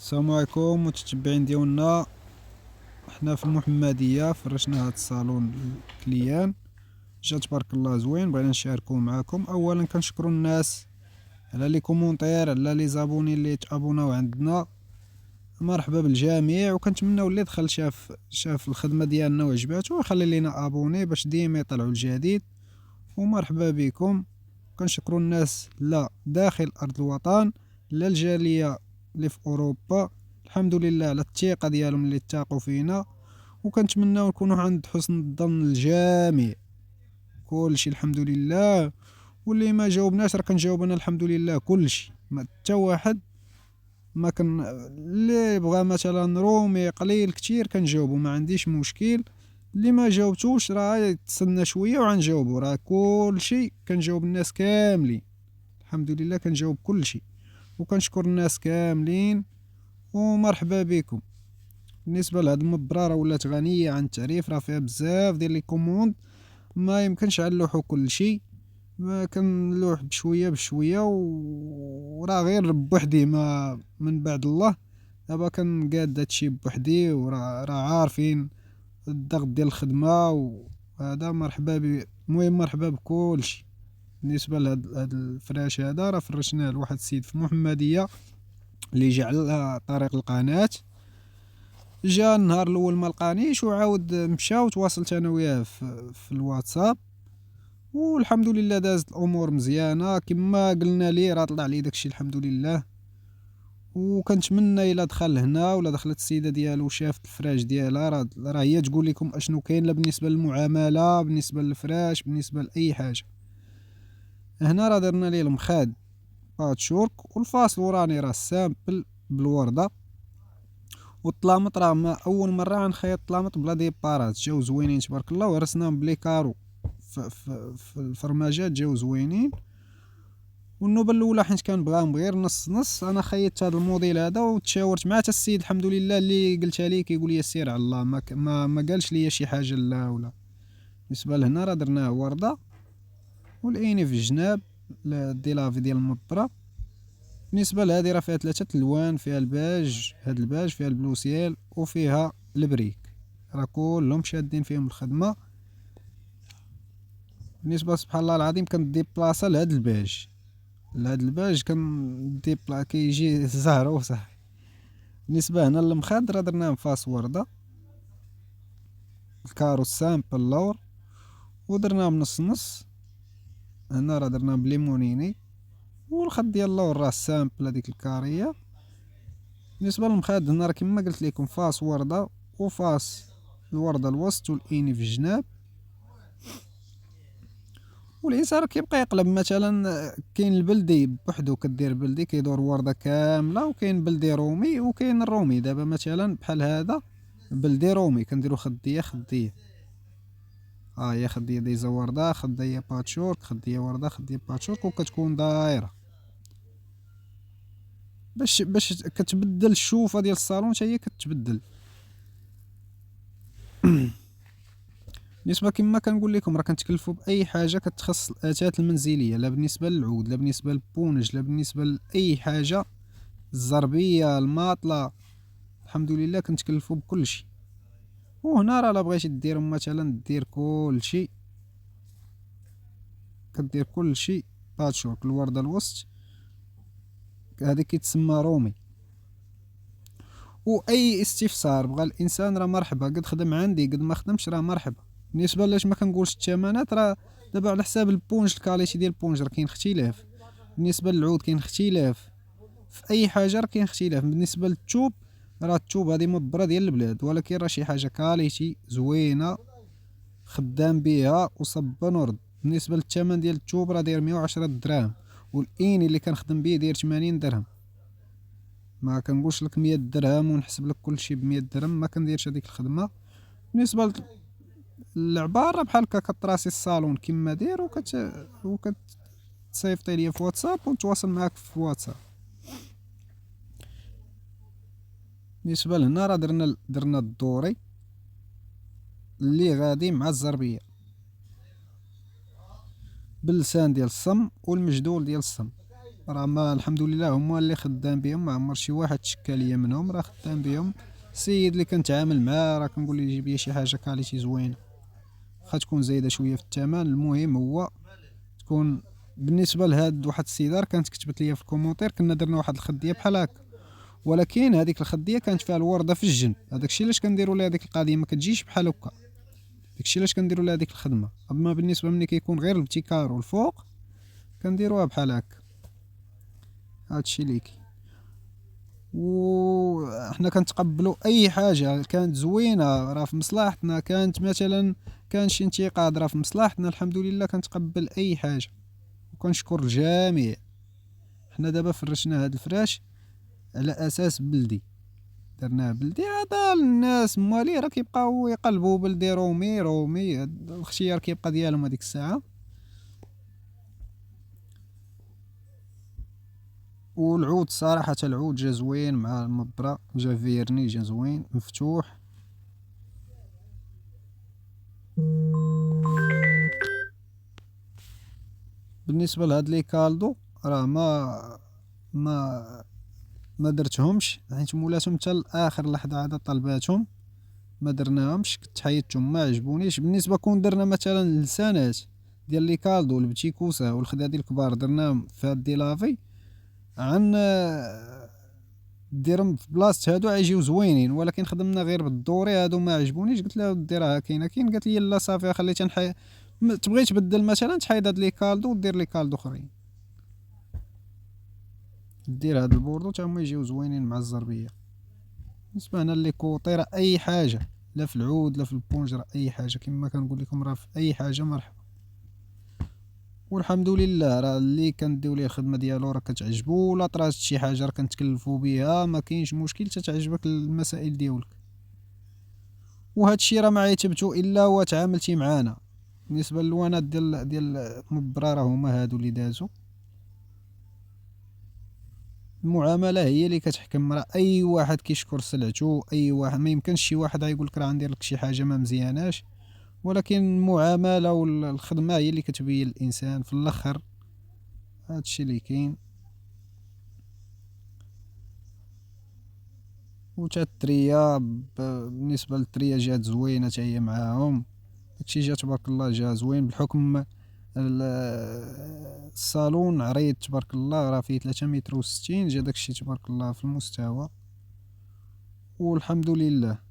السلام عليكم متتبعين ديالنا. حنا في المحمديه فرشنا هاد الصالون للكليان، جا تبارك الله زوين، بغينا نشاركو معاكم. اولا كنشكروا الناس على لي كومونتير، على لي زابوني اللي تابوناو عندنا، مرحبا بالجميع. وكنتمناو اللي دخل شاف الخدمه ديالنا وعجباتو يخلي لينا ابوني باش ديما يطلعوا الجديد. ومرحبا بكم. كنشكروا الناس لا داخل ارض الوطن لا الجاليه اللي في اوروبا، الحمد لله على الثقه ديالهم اللي اتقوا فينا، وكنتمناو نكونوا عند حسن الظن الجميع. كلشي الحمد لله. واللي ما جاوبناش راه كنجاوب انا الحمد لله كلشي، ما حتى واحد ما كان اللي بغى مثلا رومي قليل كتير كنجاوبو، ما عنديش مشكل. اللي ما جاوبتوش راه يتسنى شويه وغنجاوبو، راه كلشي كنجاوب الناس كاملين الحمد لله، كنجاوب كلشي. وكنشكر الناس كاملين ومرحبا بكم. بالنسبه لهاد المبرة راه ولات غنيه عن التعريف، راه فيها بزاف ديال لي كوموند، ما يمكنش غنلوحو كلشي، ما كنلوح بشويه بشويه وراه غير بوحدي ما من بعد الله. دابا كنقاد هادشي بوحدي، وراه عارفين الضغط ديال الخدمه وهذا. مرحبا المهم مرحبا بكلشي. بالنسبه لهاد الفراش هذا راه فرشناه لواحد السيد في المحمديه اللي جا على طريق القناه. جا النهار الاول ما لقانيش وعاود مشى، وتواصلت انا وياه في الواتساب، والحمد لله دازت الامور مزيانه كما قلنا ليه، راه طلع لي داكشي الحمد لله. وكنتمنى الا دخل هنا ولا دخلت السيده ديالو شافت الفراش ديالها، راه هي تقول لكم اشنو كاين، لا بالنسبه للمعامله، بالنسبه للفراش، بالنسبه لاي حاجه. هنا راه درنا ليه المخاد باتشورك، والفاصل وراني راه سامبل بالورده. والطلامط راه ما اول مره غنخيط طلامط بلا ديبارات، جاو زوينين تبارك الله، ورسناهم بلي كارو في الفرماجات جاو زوينين. والنوبه الاولى حيت كنبغيهم غير نص نص، انا خيطت هذا الموديل هذا وتشاورت مع حتى السيد الحمد لله اللي قلتها ليه، كيقول لي سير على الله، ما قالش لي شي حاجه لا ولا. بالنسبه لهنا راه درناه ورده، والعيني في الجناب الديلافي ديال المبره. بالنسبه لهذه راه فيها ثلاثه الوان، فيها الباج، هاد الباج فيها البلوسيال وفيها البريك، راه كلهم شادين فيهم الخدمه. بالنسبه سبحان الله العظيم كندي بلاصه لهاد الباج، كندي كيجي زهر وصح. بالنسبه هنا للمخاد راه درناه فاس ورده، الكارو سامبل لور، ودرناه بنص نص. هنا راه درناه بليمونيني، والخط ديال اللور راه سامبل هذيك الكاريه. بالنسبه للمخاد هنا راه كما قلت لكم فاس ورده، وفاس الورده الوسط، والاني في الجناب. والانسان كيبقى يقلب، مثلا كاين البلدي بوحدو كدير بلدي كيدور ورده كامله، وكاين بلدي رومي، وكاين الرومي. دابا مثلا بحال هذا بلدي رومي كنديرو خديه خديه، هي خديه دايزه ورده، خديه باتشورك، خديه ورده، خديه باتشورك، وكتكون دايره باش كتبدل الشوفه ديال الصالون حتى هي كتبدل. بالنسبه كما كنقول لكم راه كنتكلفوا باي حاجه كتخص الاثاث المنزليه، لا بالنسبه للعود، لا بالنسبه للبونج، لا بالنسبه لاي حاجه، الزربيه، الماطله، الحمد لله كنتكلفوا بكل شيء. وهنا راه لا بغيتي دير مثلا دير كل شيء، كدير كل شيء باتشورك. الورده الوسط هذه كيتسمى رومي. واي استفسار بغى الانسان راه مرحبا، قد خدم عندي قد ما خدمش راه مرحبا. بالنسبه لاش ما كنقولش الثمنات، راه دابا على حساب البونج، الكاليتي ديال البونج راه كاين اختلاف. بالنسبه للعود كاين اختلاف، في اي حاجه راه كاين اختلاف. بالنسبه للثوب راه الثوب هذه مبره ديال البلاد، ولكن راه شي حاجه كاليتي زوينه خدام بها وصبا ورد. بالنسبه للثمن ديال الثوب راه داير 110 دراهم، والاني اللي كنخدم به داير 80 درهم. ما كنقولش لك 100 درهم ونحسب لك كل شيء ب 100 درهم، ما كنديرش هذيك الخدمه. بالنسبه للعبار راه بحال هكا كطراسي الصالون كما داير، وكتصيفطي ليا في واتساب ونتواصل معاك في واتساب. بالنسبه لهنا راه درنا الدوري اللي غادي مع الزربيه باللسان ديال الصم والمجدول ديال الصم، راه ما الحمد لله هما اللي خدام بهم، ما عمر شي واحد تشكى ليا منهم، راه خدام بهم. السيد اللي كنتعامل معاه راه كنقول ليه جيب لي شي حاجه كاليتي زوينه، واخا تكون زايده شويه في الثمن، المهم هو تكون. بالنسبه لهاد واحد السيدار كانت كتبت ليا في الكومونتير، كنا درنا واحد الخديه بحال هكا، ولكن هذيك الخديه كانت فيها الورده في الجن. هذاك الشيء علاش كنديروا لها هذيك القضيه ما كتجيش بحال هكا، داكشي علاش كنديروا لها هذيك الخدمه. اما بالنسبه ملي كيكون غير الابتكار والفوق كنديروها بحال هكا. هادشي اللي كاين. وحنا كنتقبلوا اي حاجه كانت زوينه راه في مصلحتنا، كانت مثلا كان شي انتقاد راه في مصلحتنا، الحمد لله كنتقبل اي حاجه وكنشكر الجميع. حنا دابا فرشنا هاد الفراش على اساس بلدي، درناه بلدي، هذا الناس مالي راه كيبقاو يقلبوا بلدي رومي رومي، هاد الاختيار كيبقى ديالهم هذيك الساعه. والعود صراحه العود جا زوين مع المبرة، جا فيرني، جا زوين مفتوح. بالنسبه لهاد لي كالدو راه ما ما درتهمش حيت مولاتهم حتى لاخر لحظه عاد طلباتهم، ما درناهمش، كنت حيدتهم ما عجبونيش. بالنسبه كون درنا مثلا لسانات ديال لي كالدو والبتي كوسه والخدادي الكبار درناهم في هاد دي لافي، عن ديرهم في بلاصه هادو غيجيو زوينين، ولكن خدمنا غير بالدوري هادو ما عجبونيش. قلت لها ودي راه كاين، قالت لي لا صافي خليتها تبغي تبدل مثلا تحيد هاد لي كالدو ودير لي كالدو اخرين، دير هاد البوردو تا هما يجيو زوينين مع الزربيه. بالنسبه هنا لي كوطي راه اي حاجه، لا في العود لا في البونج، راه اي حاجه كما كنقول لكم، راه في اي حاجه مرحبا. والحمد لله راه اللي كنديو ليه الخدمه ديالو راه كتعجبو، ولا طرات شي حاجه راه كنتكلفو بها، ما كاينش مشكل تتعجبك المسائل ديالك. وهذا الشيء راه ما عيتبتو الا هو تعاملتي معانا. بالنسبه للوانات ديال مبرة راه هما هادو اللي دازو. المعامله هي اللي كتحكم، راه اي واحد كيشكر سلعته، اي واحد ما يمكنش شي واحد غيقول لك راه غندير لك شي حاجه ما مزياناش، ولكن المعامله والخدمه هي اللي كتبين الانسان في الاخر. هادشي اللي كاين. وتا التريا بالنسبه للتريا جات زوينه حتى هي معاهم، داكشي جا تبارك الله جا زوين. بحكم ال- الصالون عريض تبارك الله، راه فيه 3 متر و60، جا داكشي تبارك الله في المستوى، والحمد لله.